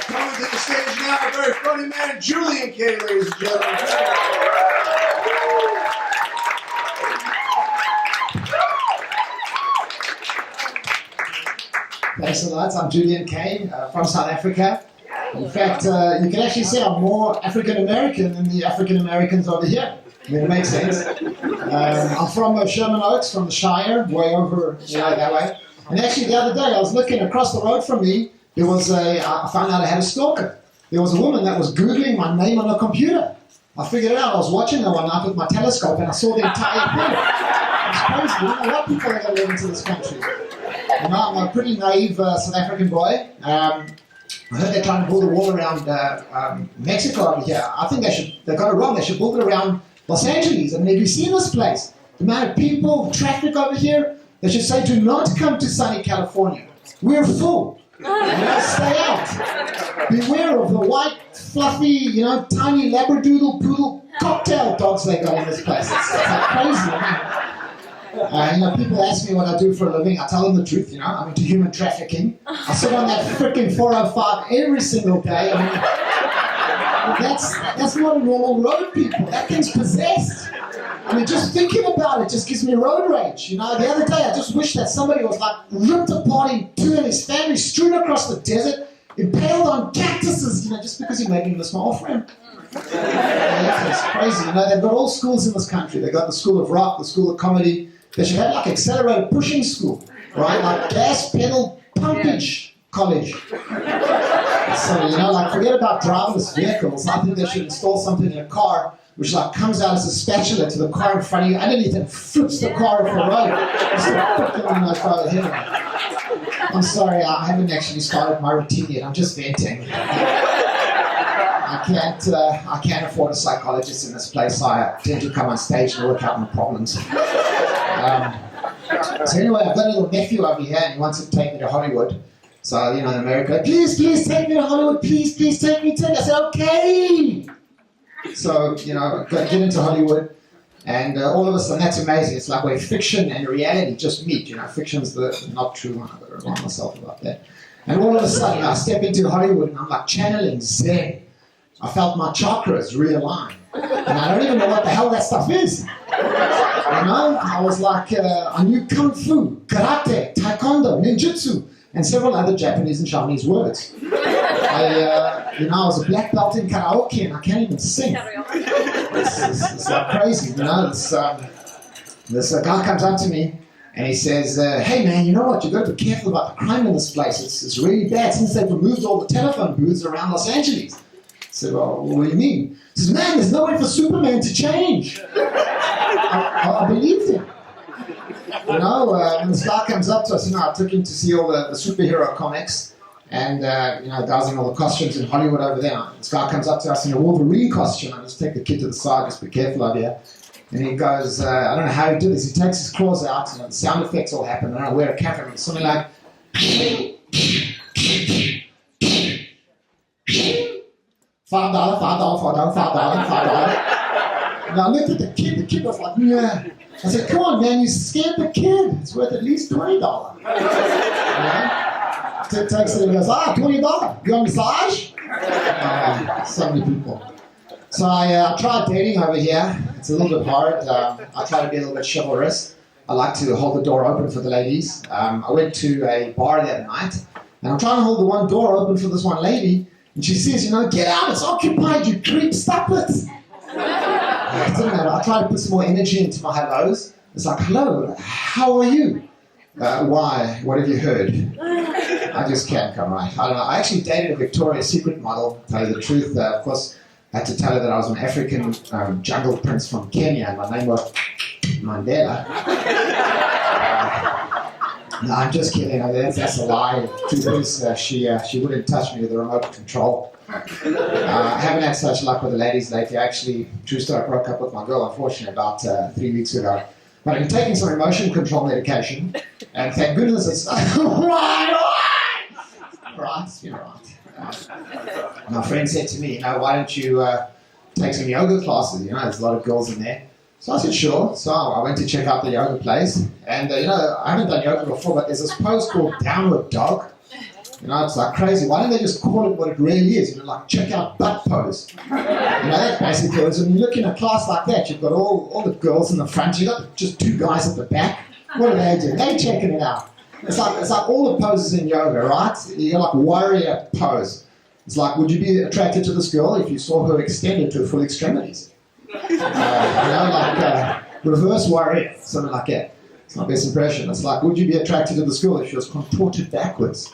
Coming to the stage now, a very funny man, Julian K, ladies and gentlemen. Thanks a lot. I'm Julian K from South Africa. In fact, you can actually say I'm more African American than the African Americans over here. I mean, it makes sense. I'm from Sherman Oaks, from the Shire, way over that way. And actually, the other day, I was looking across the road from me. There was I found out I had a stalker. There was a woman that was Googling my name on her computer. I figured it out. I was watching her one night with my telescope, and I saw the entire thing. It's crazy. I don't know what people are going to live into this country. You know, I'm a pretty naive South African boy. I heard they're trying to build a wall around Mexico over here. I think they got it wrong. They should build it around Los Angeles. I mean, have you seen this place? The amount of people, the traffic over here, they should say, do not come to sunny California. We're full. Stay out. Beware of the white, fluffy, tiny Labradoodle poodle cocktail dogs they got in this place. It's like crazy, man. People ask me what I do for a living. I tell them the truth, I'm into human trafficking. I sit on that freaking 405 every single day. I mean, that's not a normal road, people. That thing's possessed. I mean, just thinking about it just gives me road rage. The other day I just wish that somebody was like ripped apart in two and his family strewn across the desert, impaled on cactuses, just because he made me a small friend. It's crazy. They've got all schools in this country. They've got the School of Rock, the School of Comedy. They should have like accelerated pushing school, right? Like gas pedal pumpage college. So, forget about driverless vehicles. I think they should install something in a car which comes out as a spatula to the car in front of you underneath and flips the car off the road. I'm sorry, I haven't actually started my routine yet. I'm just venting. I can't afford a psychologist in this place, so I tend to come on stage and work out my problems. So anyway, I've got a little nephew over here, and he wants to take me to Hollywood. So, in America, please take me to Hollywood, please take me to it. I said, okay. So, get into Hollywood, and all of a sudden, that's amazing. It's like where fiction and reality just meet. Fiction's the not true one. I've got to remind myself about that. And all of a sudden, I step into Hollywood, and I'm like channeling Zen. I felt my chakras realign. And I don't even know what the hell that stuff is. I was like, I knew Kung Fu, Karate, Taekwondo, Ninjutsu, and several other Japanese and Chinese words. I was a black belt in karaoke, and I can't even sing. It's like crazy, This guy comes up to me, and he says, hey man, you know what? You've got to be careful about the crime in this place. It's really bad since they've removed all the telephone booths around Los Angeles. I said, well, what do you mean? He says, man, there's no way for Superman to change. I believed him. When this guy comes up to us, I took him to see all the superhero comics and, guys in all the costumes in Hollywood over there. This guy comes up to us in a Wolverine costume. I just take the kid to the side, just be careful out here. And he goes, I don't know how he did this. He takes his claws out, the sound effects all happen. I don't know where it came from. It's something like... $5. And I looked at the kid was like, yeah. I said, come on, man, you scared the kid. It's worth at least $20. Takes it and goes, $20. You want a massage? So many people. So I tried dating over here. It's a little bit hard. I try to be a little bit chivalrous. I like to hold the door open for the ladies. I went to a bar the other night, and I'm trying to hold the one door open for this one lady. And she says, get out, it's occupied, you creep, stop it. It doesn't matter. I try to put some more energy into my hellos. It's like, hello, how are you? Why? What have you heard? I just can't come right. I don't know. I actually dated a Victoria's Secret model, to tell you the truth. Of course, I had to tell her that I was an African jungle prince from Kenya, and my name was Mandela. No, I'm just kidding. That's a lie. The truth is, she wouldn't touch me with the remote control. I haven't had such luck with the ladies lately. Actually, true story, I broke up with my girl, unfortunately, about 3 weeks ago. But I've been taking some emotion control medication, and thank goodness it's right. My friend said to me, why don't you take some yoga classes? There's a lot of girls in there. So I said, sure. So I went to check out the yoga place. And, I haven't done yoga before, but there's this pose called Downward Dog. You know, it's like crazy. Why don't they just call it what it really is? You know, like check out butt pose. You know, that's basically it. When you look in a class like that, you've got all the girls in the front, you've got just 2 guys at the back. What are they doing? They're checking it out. It's like all the poses in yoga, right? You got like warrior pose. It's like, would you be attracted to this girl if you saw her extended to her full extremities? You know, like reverse warrior, something like that. It's my best impression. It's like, would you be attracted to this girl if she was contorted backwards?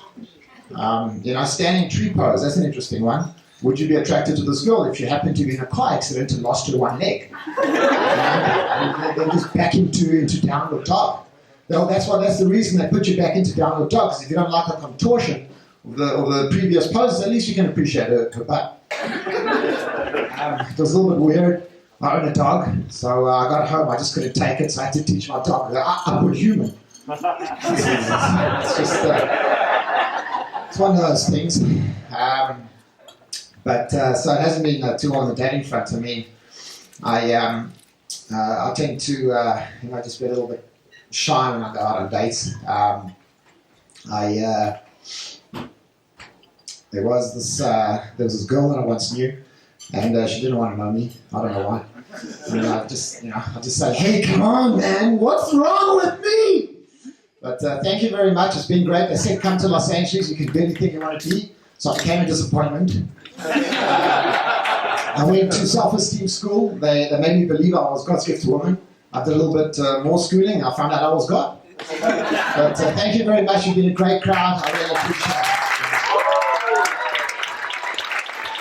You know, standing tree pose, that's an interesting one. Would you be attracted to this girl if you happened to be in a car accident and lost her one leg? You know, then just back into downward dog. Well, that's the reason they put you back into downward dog, because if you don't like the contortion of the previous poses, at least you can appreciate her butt. It was a little bit weird. I own a dog, so I got home, I just couldn't take it, so I had to teach my dog. Upward human. It's just, it's one of those things. So it hasn't been too long on the dating front. I mean, I tend to, just be a little bit shy when I go out on dates. There was this girl that I once knew, and she didn't want to know me. I don't know why. And I just say, hey, come on, man, what's wrong with me? But thank you very much. It's been great. They said come to Los Angeles. You can do anything you want to be. So I became a disappointment. I went to self-esteem school. They made me believe I was God's gift to woman. I did a little bit more schooling. I found out I was God. But thank you very much. You've been a great crowd. I really appreciate it.